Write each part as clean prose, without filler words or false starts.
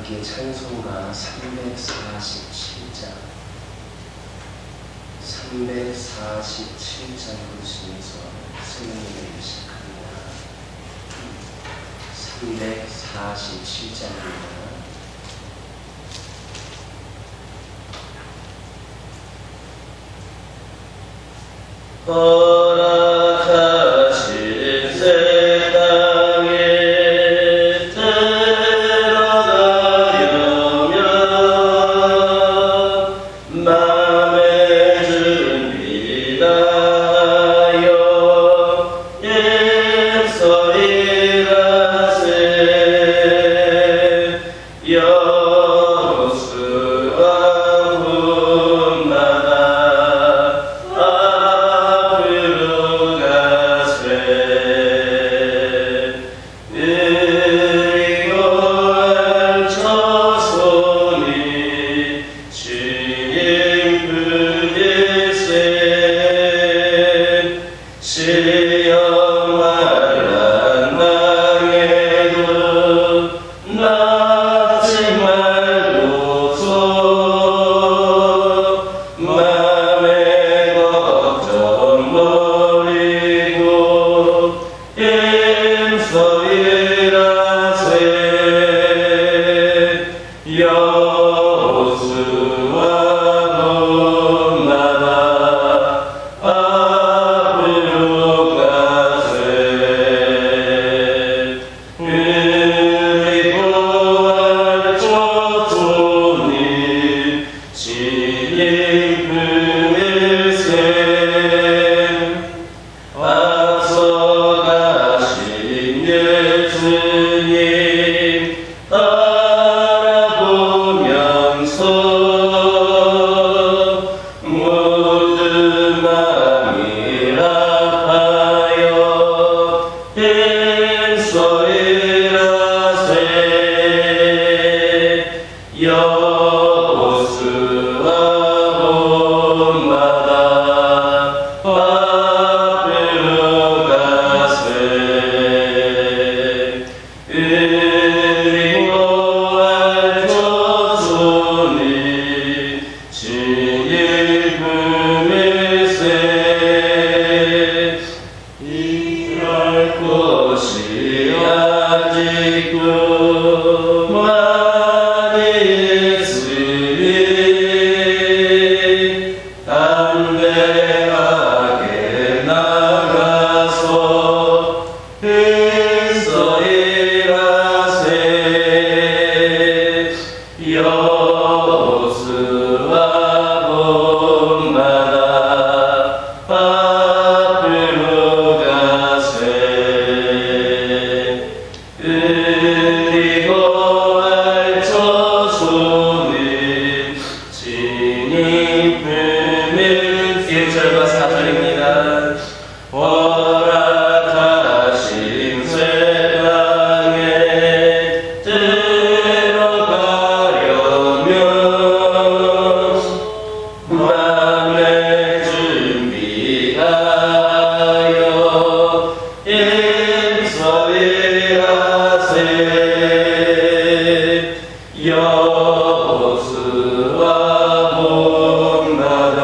함께 찬송가 347장 부르시면서 승리를 시작합니다. 347장입니다. 허락하신 새 땅에 들어가려면 맘의 준비 다하여 일서일하세. 여호수아 군마다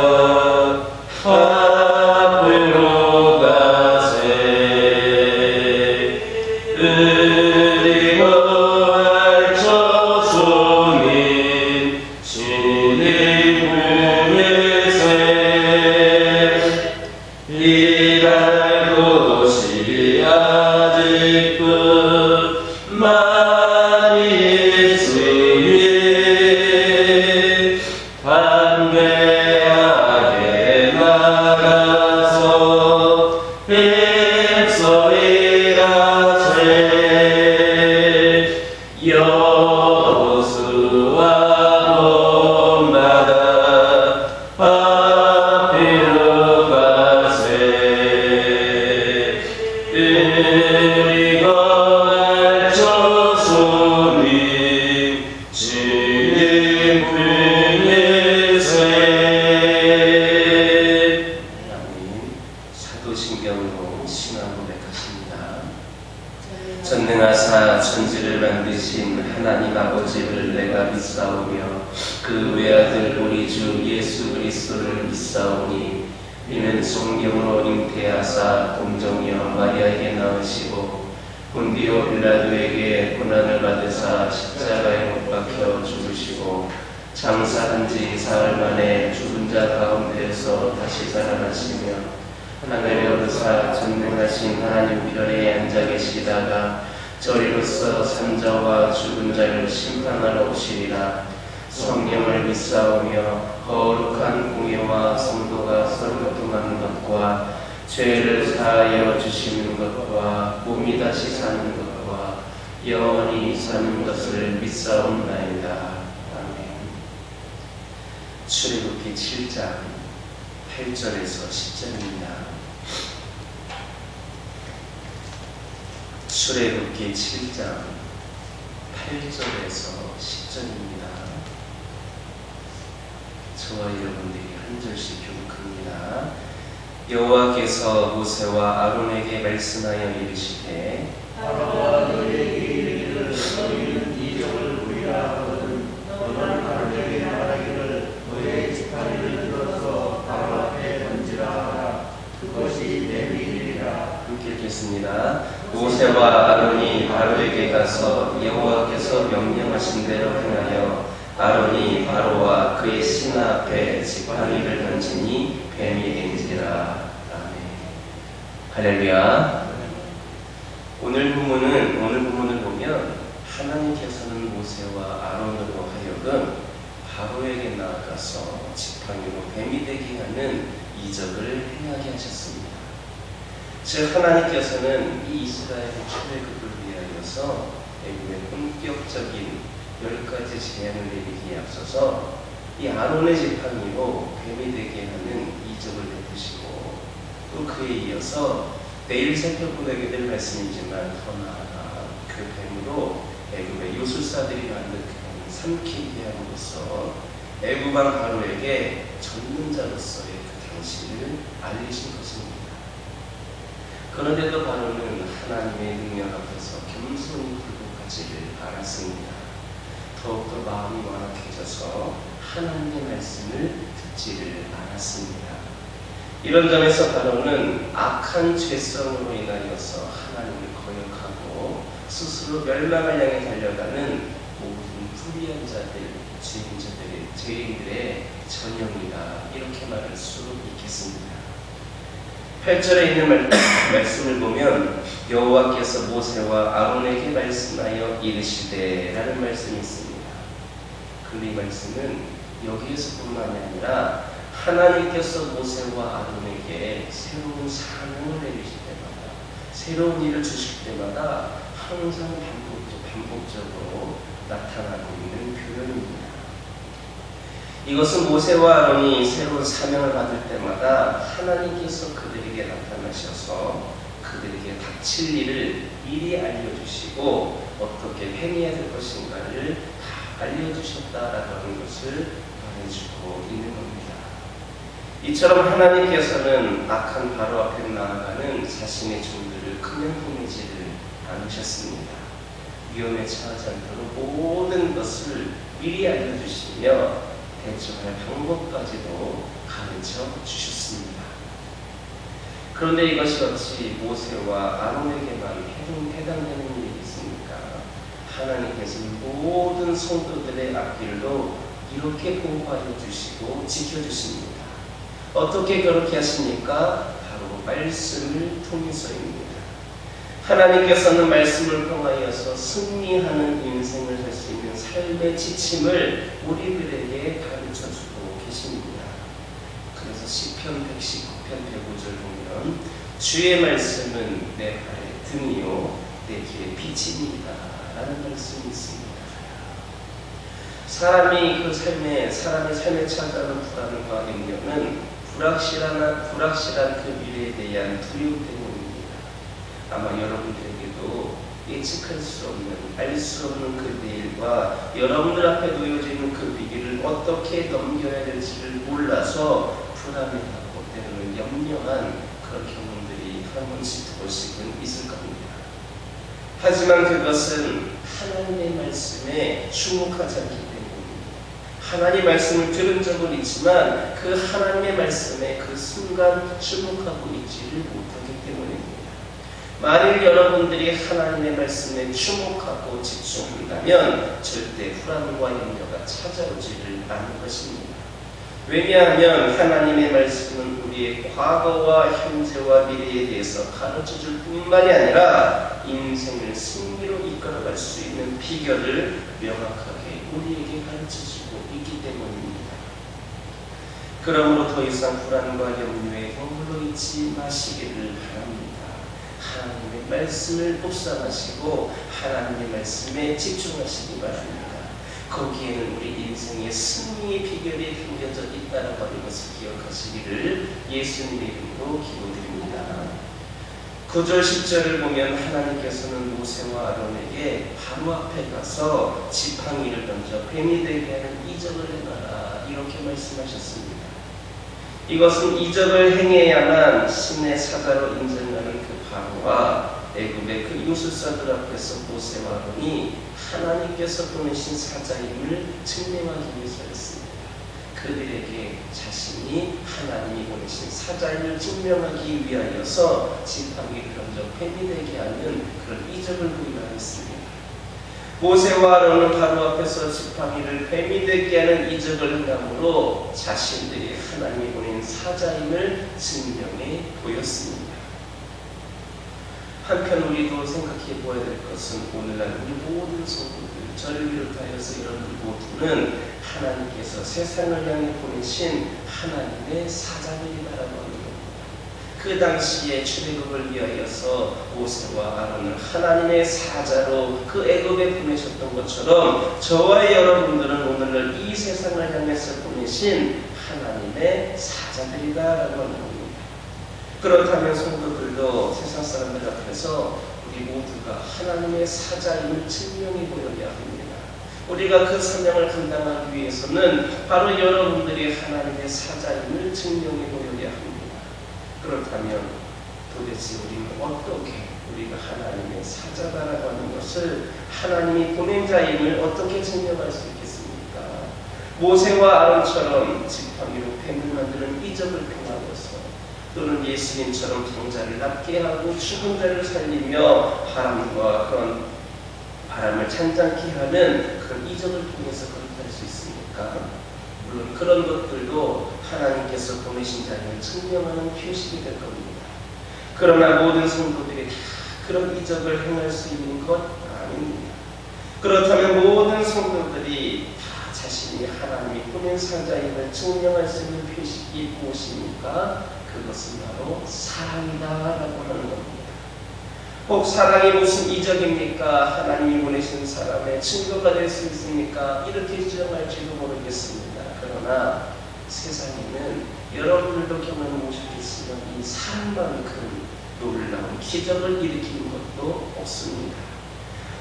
전능하사 천지를 만드신 하나님 아버지를 내가 믿사오며 그 외아들 우리 주 예수 그리스도를 믿사오니 이는 성경으로 잉태하사 동정이여 마리아에게 낳으시고 본디오 빌라도에게 고난을 받으사 십자가에 못 박혀 죽으시고 장사한 지 사흘 만에 죽은 자 가운데에서 다시 살아나시며 하늘에 오르사 전능하신 하나님 별에 앉아 계시다가 저리로서 산자와 죽은 자를 심판하러 오시리라. 성령을 믿사오며 거룩한 공예와 성도가 서로 교통하는 것과 죄를 사하여 주시는 것과 몸이 다시 사는 것과 영원히 사는 것을 믿사옵나이다. 아멘. 출애굽기 7장 8절에서 10절입니다. 출애굽기 7장 8절에서 10절입니다. 저와 여러분들이 한 절씩 교독합니다. 여호와께서 모세와 아론에게 말씀하여 이르시되 아론아 너희에게 이르기를 너희는 이 족을 보리라 하거든 너는 아론에게 말하기를 너희의 지팡이를 들어서 바로 앞에 던지라 하라. 그것이 내 일이라. 함께 읽겠습니다. 모세와 아론이 바로에게 가서 여호와께서 명령하신 대로 행하여 아론이 바로와 그의 신하 앞에 지팡이를 던지니 뱀이 된지라. 아멘. 할렐루야. 오늘 본문을 보면 하나님께서는 모세와 아론으로 하여금 바로에게 나아가서 지팡이로 뱀이 되게 하는 이적을 행하게 하셨습니다. 즉 하나님께서는 이 이스라엘의 출애굽을 위하여서 애굽의 본격적인 10가지 제안을 내리기에 앞서서 이 아론의 지팡이로 뱀이 되게 하는 이적을 베푸시고 또 그에 이어서 내일 살펴보게 될 말씀이지만 더 나아가 그 뱀으로 애굽의 요술사들이 만든 그 뱀을 삼키게 함으로써 애굽왕 바로에게 전문자로서의 그 당시를 알리신 것입니다. 그런데도 바로는 하나님의 능력 앞에서 겸손히 굴복하지를 않았습니다. 더욱더 마음이 완악해져서 하나님의 말씀을 듣지를 않았습니다. 이런 점에서 바로는 악한 죄성으로 인하여서 하나님을 거역하고 스스로 멸망을 향해 달려가는 모든 불의한 자들, 죄인들의 전형이다, 이렇게 말할 수 있겠습니다. 8절에 있는 말씀을 보면 여호와께서 모세와 아론에게 말씀하여 이르시되 라는 말씀이 있습니다. 이 말씀은 여기에서뿐만이 아니라 하나님께서 모세와 아론에게 새로운 사명을 내리실 때마다, 새로운 일을 주실 때마다 항상 반복적으로 나타나고 있는 표현입니다. 이것은 모세와 아론이 새로운 사명을 받을 때마다 하나님께서 그들에게 나타나셔서 그들에게 닥칠 일을 미리 알려주시고 어떻게 행해야 될 것인가를 다 알려주셨다라고 하는 것을 말해주고 있는 겁니다. 이처럼 하나님께서는 악한 바로 앞에 나아가는 자신의 종들을 그냥 보내지를 않으셨습니다. 위험에 처하지 않도록 모든 것을 미리 알려주시며 대처할 방법까지도 가르쳐 주셨습니다. 그런데 이것이 어찌 모세와 아론에게만 해당되는 일이겠습니까? 하나님께서는 모든 성도들의 앞길도 이렇게 보호하여 주시고 지켜주십니다. 어떻게 그렇게 하십니까? 바로 말씀을 통해서입니다. 하나님께서는 말씀을 통하여서 승리하는 인생을 할 수 있는 삶의 지침을 우리들에게 가르쳐주고 계십니다. 그래서 시편 119편 105절 보면 주의 말씀은 내 발의 등이요 내 길의 빛입니다 라는 말씀이 있습니다. 사람의 삶에 찾아오는 불안과 염려는 불확실한 그 미래에 대한 두려움 때문입니다. 아마 여러분들에게도 예측할 수 없는, 알 수 없는 그 내일과 여러분들 앞에 놓여져 있는 그 위기를 어떻게 넘겨야 될지를 몰라서 불안해하고 때로는 염려한 그런 경험들이 한 번씩 두 번씩은 있을 겁니다. 하지만 그것은 하나님의 말씀에 주목하지 않기 때문입니다. 하나님의 말씀을 들은 적은 있지만 그 하나님의 말씀에 그 순간 주목하고 있지를 못하기 때문입니다. 만일 여러분들이 하나님의 말씀에 주목하고 집중한다면 절대 불안과 염려가 찾아오지를 않을 것입니다. 왜냐하면 하나님의 말씀은 우리의 과거와 현재와 미래에 대해서 가르쳐줄 뿐만이 아니라 인생을 승리로 이끌어갈 수 있는 비결을 명확하게 우리에게 가르쳐주고 있기 때문입니다. 그러므로 더 이상 불안과 염려에 머물러 있지 마시기를 바랍니다. 하나님의 말씀을 묵상하시고 하나님의 말씀에 집중하시기 바랍니다. 거기에는 우리 인생의 승리의 비결이 담겨져 있다는 것을 기억하시기를 예수님의 이름으로 기도드립니다. 9절 10절을 보면 하나님께서는 모세와 아론에게 바로 앞에 가서 지팡이를 던져 뱀이 되게 하는 이적을 행하라 이렇게 말씀하셨습니다. 이것은 이적을 행해야만 신의 사자로 인정하는 그 바로와 애굽의 그 요술사들 앞에서 모세와 아론이 하나님께서 보내신 사자임을 증명하기 위해서였습니다. 그들에게 자신이 하나님이 보내신 사자임을 증명하기 위하여서 지팡이를 던져 뱀이 되게 하는 그런 이적을 보이하였습니다. 모세와 아론은 바로 앞에서 지팡이를 뱀이 되게 하는 이적을 행함으로 자신들이 하나님이 보낸 사자임을 증명해 보였습니다. 한편 우리도 생각해 보아야 될 것은 오늘날 우리 모든 성도들, 저를 비롯하여서 여러분들 모두는 하나님께서 세상을 향해 보내신 하나님의 사자들이라고 하는 겁니다. 그 당시에 출애굽을 위하여서 모세와 아론을 하나님의 사자로 그 애굽에 보내셨던 것처럼 저와 여러분들은 오늘날 이 세상을 향해서 보내신 하나님의 사자들이다라고 하는 겁니다. 그렇다면 성도들도 세상 사람들 앞에서 우리 모두가 하나님의 사자임을 증명해 보여야 합니다. 우리가 그 사명을 감당하기 위해서는 바로 여러분들이 하나님의 사자임을 증명해 보여야 합니다. 그렇다면 도대체 우리는 어떻게 우리가 하나님의 사자다라고 하는 것을 하나님이 보낸 자임을 어떻게 증명할 수 있겠습니까? 모세와 아론처럼 지팡이로 뱀을 만드는 이적을 행하고서 또는 예수님처럼 병자를 낫게 하고 죽은 자를 살리며 바람과 그런 바람을 찬잔케 하는 그런 이적을 통해서 그렇게 할 수 있습니까? 물론 그런 것들도 하나님께서 보내신 자임을 증명하는 표식이 될 겁니다. 그러나 모든 성도들이 다 그런 이적을 행할 수 있는 것 아닙니다. 그렇다면 모든 성도들이 다 자신이 하나님이 보낸 사자임을 증명할 수 있는 표식이 무엇입니까? 그것은 바로 사랑이다라고 하는 겁니다. 혹 사랑이 무슨 이적입니까? 하나님이 보내신 사람의 증거가 될 수 있습니까? 이렇게 주장할지도 모르겠습니다. 그러나 세상에는 여러분들도 경험해 보셨겠지만 이 사랑만큼 놀라운 기적을 일으키는 것도 없습니다.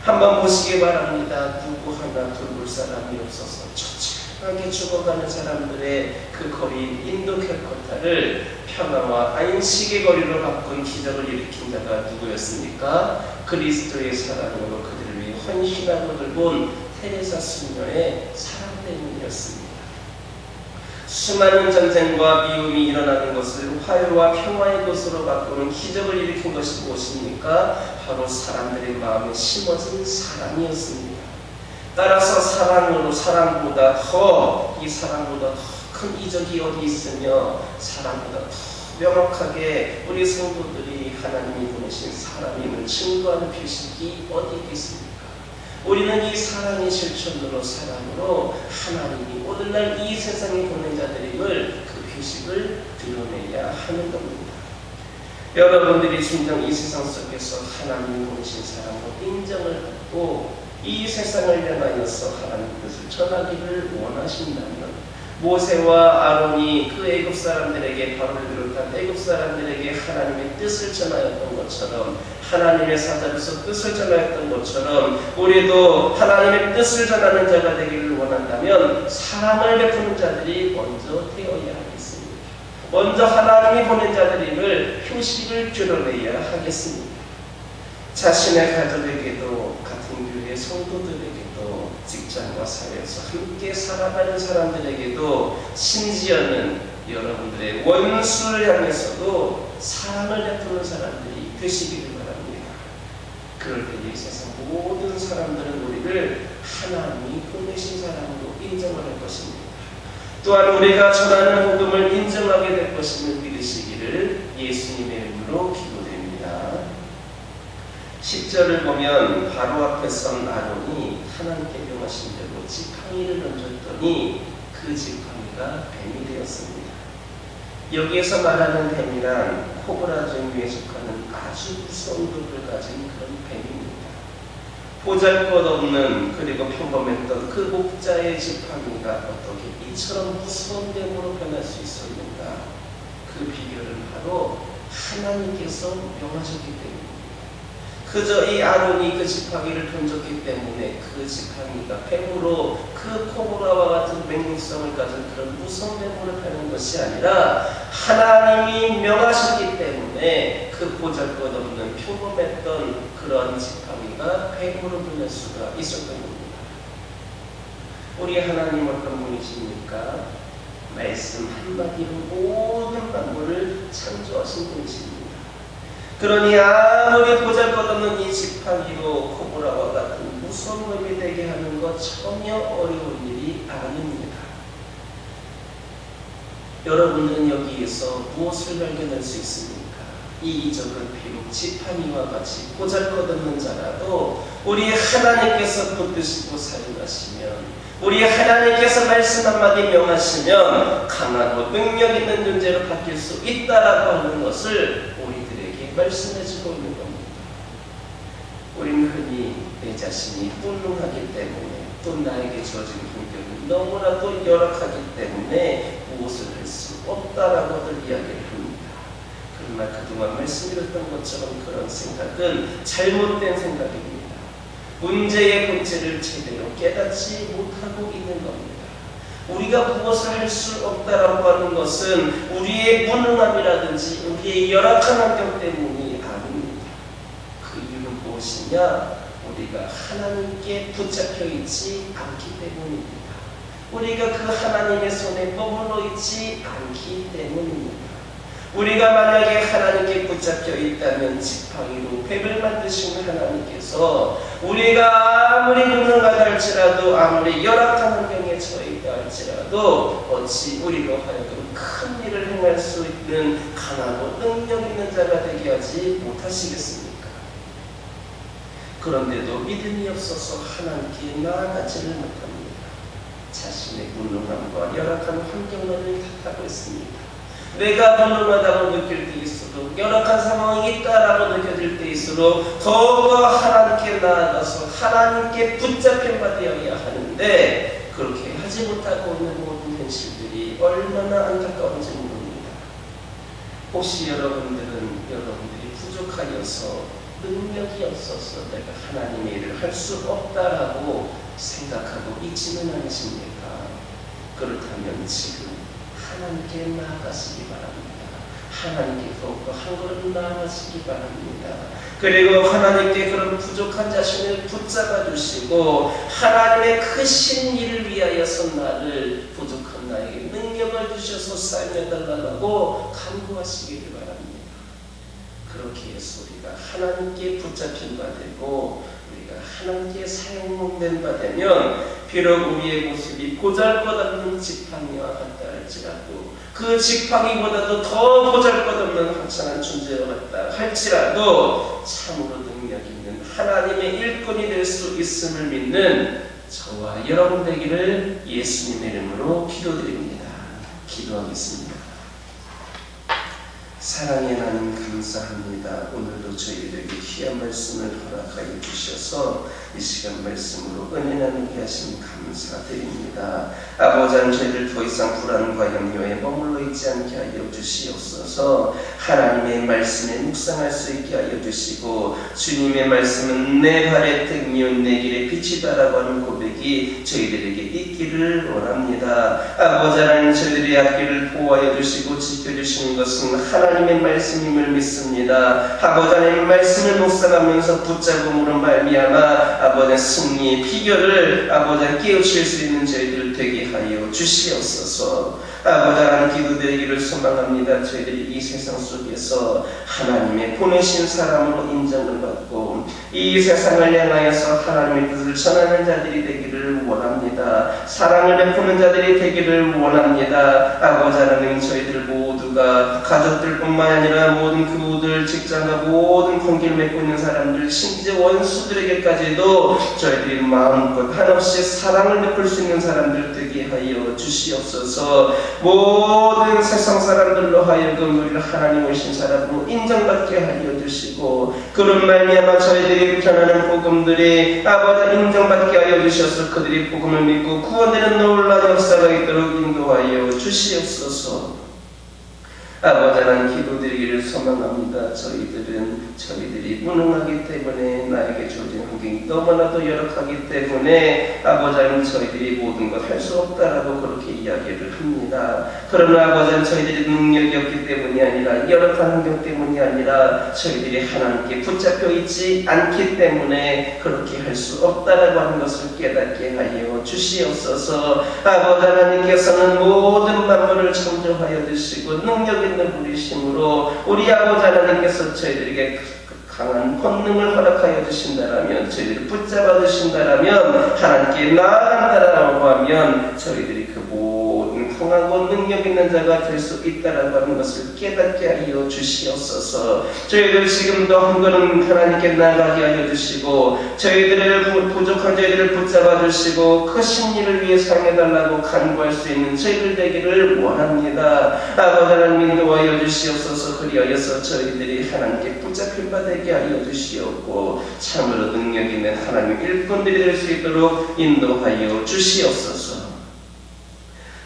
한번 보시기 바랍니다. 누구 하나 돌볼 사람이 없어서 처참하게 죽어가는 사람들의 그 거리인 인도 캘커타를 평화와 안식의 거리로 바꾼 기적을 일으킨 자가 누구였습니까? 그리스도의 사랑으로 그들을 위해 헌신하고 돌본 테레사 수녀의 사랑 때문이었습니다. 수많은 전쟁과 미움이 일어나는 것을 화해와 평화의 것으로 바꾸는 기적을 일으킨 것이 무엇입니까? 바로 사람들의 마음에 심어진 사랑이었습니다. 따라서 사랑보다 더 큰 이적이 어디 있으며 사랑보다 더 명확하게 우리 성도들이 하나님이 보내신 사람임을 증거하는 표식이 어디 있겠습니까? 우리는 이 사랑의 실천으로 사랑으로 하나님이 오늘날 이 세상에 보낸 자들임을 그 표식을 드러내야 하는 겁니다. 여러분들이 진정 이 세상 속에서 하나님이 보내신 사람으로 인정을 받고 이 세상을 향하여서 하나님 뜻을 전하기를 원하신다면 모세와 아론이 그 애굽 사람들에게 바로를 비롯한 애굽 사람들에게 하나님의 뜻을 전하였던 것처럼 하나님의 사자로서 뜻을 전하였던 것처럼 우리도 하나님의 뜻을 전하는 자가 되기를 원한다면 사랑을 베푸는 자들이 먼저 되어야 하겠습니다. 먼저 하나님이 보낸 자들임을 표식을 드러내야 하겠습니다. 자신의 가족에게도, 같은 교회 성도들에게도, 직장과 사회에서 함께 살아가는 사람들에게도, 심지어는 여러분들의 원수를 향해서도 사랑을 베푸는 사람들이 되시기를 바랍니다. 그럴 때 이 세상 모든 사람들은 우리를 하나님이 보내신 사람으로 인정을 할 것입니다. 또한 우리가 전하는 복음을 인정하게 될 것임을 믿으시기를 예수님의 이름으로 기도드립니다. 10절을 보면 바로 앞에 선 아론이 하나님께 명하신 대로 지팡이를 던졌더니 그 지팡이가 뱀이 되었습니다. 여기에서 말하는 뱀이란 코브라 종류에 속하는 아주 무서운毒을 가진 그런 뱀입니다. 보잘것없는 그리고 평범했던 그 목자의 지팡이가 어떻게 이처럼 무서운 뱀으로 변할 수 있었는가? 그 비결은 바로 하나님께서 명하셨기 때문입니다. 그저 이 아론이 그 지팡이를 던졌기 때문에 그 지팡이가 뱀으로 그 코브라와 같은 맹독성을 가진 그런 무서운 뱀으로 변한 것이 아니라 하나님이 명하셨기 때문에 그 보잘것없는 평범했던 그런 지팡이가 뱀으로 변할 수가 있었던 겁니다. 우리 하나님 어떤 분이십니까? 말씀 한마디로 모든 만물을 창조하신 분이십니다. 그러니 아무리 보잘것없는 이 지팡이로 코브라와 같은 무서운 뱀이 되게 하는 것 전혀 어려운 일이 아닙니다. 여러분들은 여기에서 무엇을 발견할 수 있습니까? 이 이적은 비록 지팡이와 같이 보잘것없는 자라도 우리 하나님께서 붙드시고 사용하시면, 우리 하나님께서 말씀 한마디 명하시면 강하고 능력 있는 존재로 바뀔 수 있다라고 하는 것을 우리들에게 말씀해주고 있는 겁니다. 우리는 흔히 내 자신이 불능하기 때문에, 또 나에게 주어진 환경이 너무나도 열악하기 때문에 무엇을 할 수 없다라고들 이야기를 합니다. 그러나 그동안 말씀드렸던 것처럼 그런 생각은 잘못된 생각입니다. 문제의 본질을 제대로 깨닫지 못하고 있는 겁니다. 우리가 무엇을 할 수 없다라고 하는 것은 우리의 무능함이라든지 우리의 열악한 환경 때문이 아닙니다. 그 이유는 무엇이냐? 우리가 하나님께 붙잡혀 있지 않기 때문입니다. 우리가 그 하나님의 손에 머물러 있지 않기 때문입니다. 우리가 만약에 하나님께 붙잡혀 있다면 지팡이로 뱀을 만드시는 하나님께서 우리가 아무리 무능하다 할지라도, 아무리 열악한 환경에 처해 있다 할지라도 어찌 우리로 하여금 큰 일을 행할 수 있는 강하고 능력 있는 자가 되게 하지 못하시겠습니까? 그런데도 믿음이 없어서 하나님께 나아가지를 못합니다. 자신의 무능함과 열악한 환경만을 탓하고 있습니다. 내가 무능하다고 느낄 때일수록, 열악한 상황이 있다라고 느껴질 때일수록 더욱더 하나님께 나아가서 하나님께 붙잡힌 바 되어야 하는데, 그렇게 하지 못하고 있는 모든 현실들이 얼마나 안타까운지 모릅니다. 혹시 여러분들이 부족하여서, 능력이 없어서 내가 하나님의 일을 할 수 없다라고 생각하고 있지는 않으십니까? 그렇다면 지금 하나님께 나아가시기 바랍니다. 하나님께 더욱더 한 걸음 나아가시기 바랍니다. 그리고 하나님께 그런 부족한 자신을 붙잡아 주시고 하나님의 크신 일을 위하여서 나를, 부족한 나에게 능력을 주셔서 사용해달라고 간구하시기를 바랍니다. 그렇게 해서 우리가 하나님께 붙잡힌 바 되고 우리가 하나님께 사용된 바 되면, 비록 우리의 모습이 보잘것없는 지팡이와 같다 할지라도, 그 지팡이보다도 더 보잘것없는 하찮은 존재와 같다 할지라도 참으로 능력 있는 하나님의 일꾼이 될 수 있음을 믿는 저와 여러분 되기를 예수님의 이름으로 기도드립니다. 기도하겠습니다. 사랑의 하나님 감사합니다. 오늘도 저희들에게 귀한 말씀을 허락하여 주셔서 이 시간 말씀으로 은혜 나누게 하심 감사드립니다. 아버지 하나님, 저희들 더 이상 불안과 염려에 머물러 있지 않게 하여 주시옵소서. 하나님의 말씀에 묵상할 수 있게 하여 주시고, 주님의 말씀은 내 발의 등이요 내 길의 빛이다라고 하는 고백이 저희들에게 있기를 원합니다. 아버지 하나님, 저희들의 앞길을 보호하여 주시고 지켜주시는 것은 하나님 하나님의 말씀임을 믿습니다. 아버지 하나님의 말씀을 묵상하면서 붙잡음으로 말미암아 아버지 승리의 비결을 아버지 깨우칠 수 있는 저희들 되게 하여 주시옵소서. 아버지 하나님 기도드리기를 소망합니다. 저희들이 이 세상 속에서 하나님의 보내신 사람으로 인정을 받고 이 세상을 향하여서 하나님의 뜻을 전하는 자들이 되기를 원합니다. 사랑을 베푸는 자들이 되기를 원합니다. 아버지 하나님 저희들 모두가 가족들뿐만 아니라 모든 그우들 직장과 모든 관계를 맺고 있는 사람들 심지어 원수들에게까지도 저희들이 마음껏 한없이 사랑을 베풀 수 있는 사람들 되게 하여 주시옵소서. 모든 세상 사람들로 하여금 우리를 하나님 오신 사람으로 인정받게 하여 주시고 그런 말미암아 저희들이 전하는 복음들이 아버지 인정받게 하여 주셔서 그들이 복음을 믿고 구원되는 놀라운 역사가 있도록 인도하여 주시옵소서. 아버지 하나님 기도드리기를 소망합니다. 저희들이 무능하기 때문에 나에게 주어진 환경이 너무나도 열악하기 때문에 아버지 하나님 저희들이 모든 것 할 수 없다라고 그렇게 이야기를 합니다. 그러나 아버지 하나님 저희들이 능력이 없기 때문이 아니라 열악한 환경 때문이 아니라 저희들이 하나님께 붙잡혀 있지 않기 때문에 그렇게 할 수 없다라고 하는 것을 깨닫게 하여 주시옵소서. 아버지 하나님께서는 모든 만물을 창조하여 주시고 능력 있는 분이심으로 우리 아버지 하나님께서 저희들에게 강한 권능을 허락하여 주신다라면 저희들이 붙잡아 주신다라면 하나님께 나아간다라고 하면 저희들이 그 모든 강하고 능력 있는 자가 될 수 있다라고 하는 것을 깨닫게 하여 주시옵소서. 저희들 지금도 한 걸음 하나님께 나아가게 하여 주시고 저희들을 부족한 저희들을 붙잡아 주시고 그 심리를 위해 사용해달라고 간구할 수 있는 저희들 되기를 원합니다. 아버지 하나님 인도하여 주시옵소서. 그리하여서 저희들이 하나님께 붙잡힐 바 되게 하여 주시옵고 참으로 능력 있는 하나님의 일꾼들이 될 수 있도록 인도하여 주시옵소서.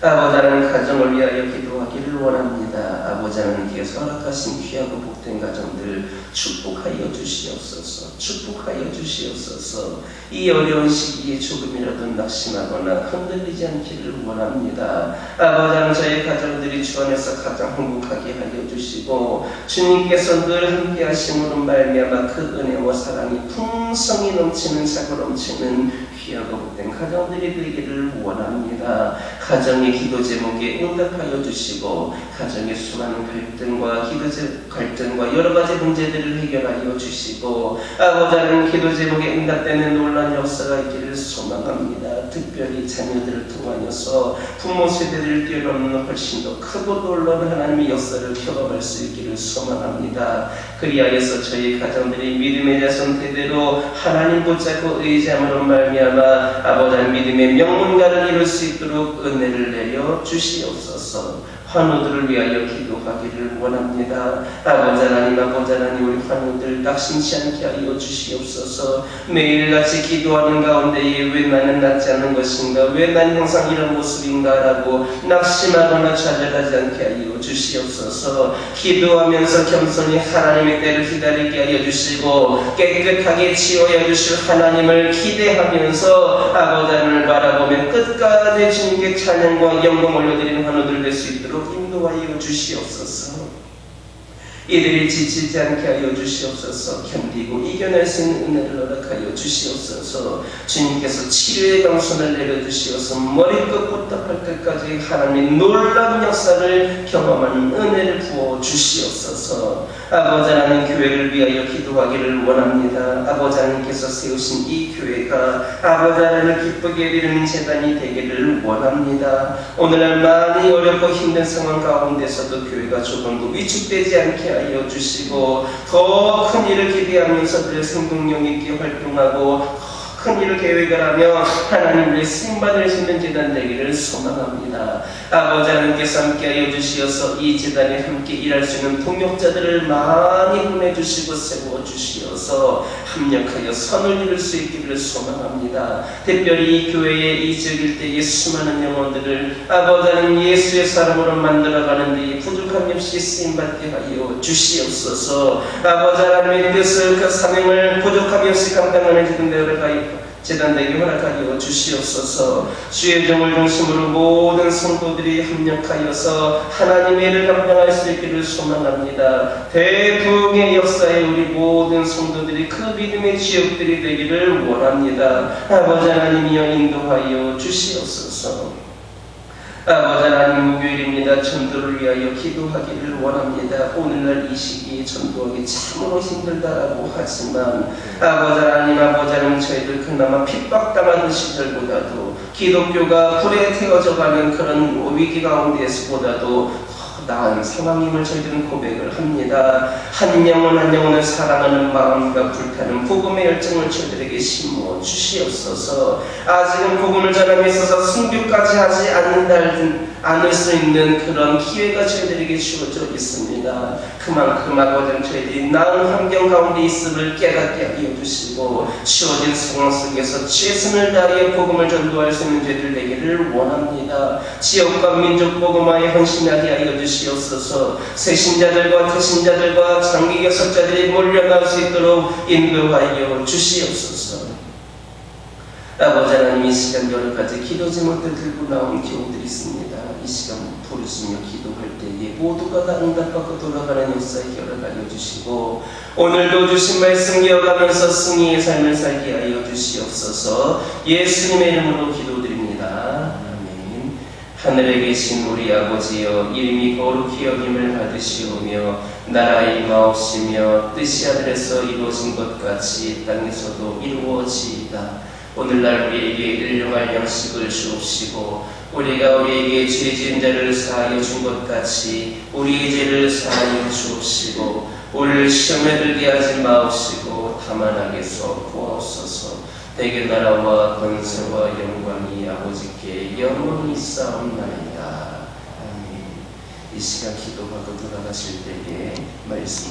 아버지 하나님 가정을 위하여 기도하기를 원합니다. 아버지 하나님께서 허락하신 귀하고 복된 가정들 축복하여 주시옵소서. 축복하여 주시옵소서. 이 어려운 시기에 조금이라도 낙심하거나 흔들리지 않기를 원합니다. 아버지 하나님 저희 가정들이 주 안에서 가장 행복하게 하여 주시고 주님께서 늘 함께 하심으로 말미암아 그 은혜와 사랑이 풍성히 넘치는 차고 넘치는 귀하고 복된 가정들이 되기를 원합니다. 가정의 기도 제목에 응답하여 주시고 가정의 수많은 갈등과 여러 가지 문제들을 해결하여 주시고 아버지 하나님 기도 제목에 응답되는 놀라운 역사가 있기를 소망합니다. 특별히 자녀들을 통하여서 부모 세대를 뛰어넘는 훨씬 더 크고 놀라운 하나님의 역사를 경험할 수 있기를 소망합니다. 그리하여서 저희 가정들이 믿음의 자손 대대로 하나님 붙잡고 의지함으로 말미암아 아버지 하나님 믿음의 명문가를 이룰 수 있도록 은혜를 내려 주시옵소서. 환우들을 위하여 기도하기를 원합니다. 아버지 하나님 우리 환우들 낙심치 않게 하여 주시옵소서. 매일같이 기도하는 가운데에 왜 나는 낫지 않는 것인가, 왜 난 항상 이런 모습인가 라고 낙심하거나 좌절하지 않게 하여 주시옵소서. 기도하면서 겸손히 하나님의 때를 기다리게 하여 주시고 깨끗하게 지어야 주실 하나님을 기대하면서 아버지 하나님을 바라보며 끝까지 주님께 찬양과 영광 올려드리는 환우들 될 수 있도록 인도하여 주시옵소서. 이들이 지치지 않게 하여 주시옵소서. 견디고 이겨낼 수 있는 은혜를 허락하여 주시옵소서. 주님께서 치료의 강선을 내려주시어서 머리끝부터 발끝까지 하나님의 놀라운 역사를 경험하는 은혜를 부어 주시옵소서. 아버지 하나님 교회를 위하여 기도하기를 원합니다. 아버지 하나님께서 세우신 이 교회가 아버지 하나님을 기쁘게 이루는 재단이 되기를 원합니다. 오늘날 많이 어렵고 힘든 상황 가운데서도 교회가 조금도 위축되지 않게 하여 주시고 더 큰 일을 기대하면서 늘 생동력 있게 활동하고 큰 일을 계획을 하며 하나님의 쓰임받을 수 있는 재단 되기를 소망합니다. 아버지 하나님께서 함께하여 주시어서 이 재단에 함께 일할 수 있는 동역자들을 많이 보내주시고 세워주시어서 합력하여 선을 이룰 수 있기를 소망합니다. 특별히 이 교회의 이 지역 일대의 수많은 영혼들을 아버지 하나님 예수의 사람으로 만들어가는 데 부족함이 없이 쓰임받게 하여 주시옵소서. 아버지 하나님의 뜻을 그 사명을 부족함이 없이 감당하는 지금 대로 재단되게 허락하여 주시옵소서. 주의 종을 중심으로 모든 성도들이 합력하여서 하나님의 일을 감당할 수 있기를 소망합니다. 대부흥의 역사에 우리 모든 성도들이 그 믿음의 지역들이 되기를 원합니다. 아버지 하나님이여 인도하여 주시옵소서. 아버지 하나님, 목요일입니다. 전도를 위하여 기도하기를 원합니다. 오늘날 이 시기에 전도하기 참으로 힘들다라고 하지만 아버지 하나님, 저희들 그나마 핍박당하는 시절보다도 기독교가 불에 태워져가는 그런 위기 가운데에서보다도 나은 상황임을 저희들은 고백을 합니다. 한 영혼을 사랑하는 마음과 불타는 복음의 열정을 저희들에게 심어 주시옵소서. 아직은 복음을 전함에 있어서 순교까지 하지 않을 수 있는 그런 기회가 저희들에게 주어져 있습니다. 그만큼 아버지 저희들이 나은 환경 가운데 있음을 깨닫게 하여 주시고 주어진 상황 속에서 최선을 다하여 복음을 전도할 수 있는 저희들 되기를 원합니다. 지역과 민족 복음화에 헌신하게 하여 주시옵소서. 새신자들과 태신자들과 장기 교섭자들이 몰려나올 수 있도록 인도하여 주시옵소서. 아버지 하나님, 이 시간 여러 가지 기도 제목들 들고 나온 경우들이 있습니다. 이 시간 부르시며 기도할 때에 모두가 다 응답받고 돌아가는 역사에 허락하여 주시고 오늘도 주신 말씀 이어가면서 승리의 삶을 살게 하여 주시옵소서. 예수님의 이름으로 기도드립니다. 아멘. 하늘에 계신 우리 아버지여, 이름이 거룩히 여김을 받으시오며 나라의 임하옵시며 뜻이 하늘에서 이루어진 것 같이 땅에서도 이루어지이다. 오늘날 우리에게 일용할 양식을 주옵시고 우리가 우리에게 죄 지은 자를 사하여 준 것 같이 우리의 죄를 사하여 주옵시고 우리를 시험에 들게 하지 마옵시고 다만 악에서 구하옵소서. 대개 나라와 권세와 영광이 아버지께 영원히 있사옵나이다. 아멘. 이 시간 기도하고 돌아가실 때에 말씀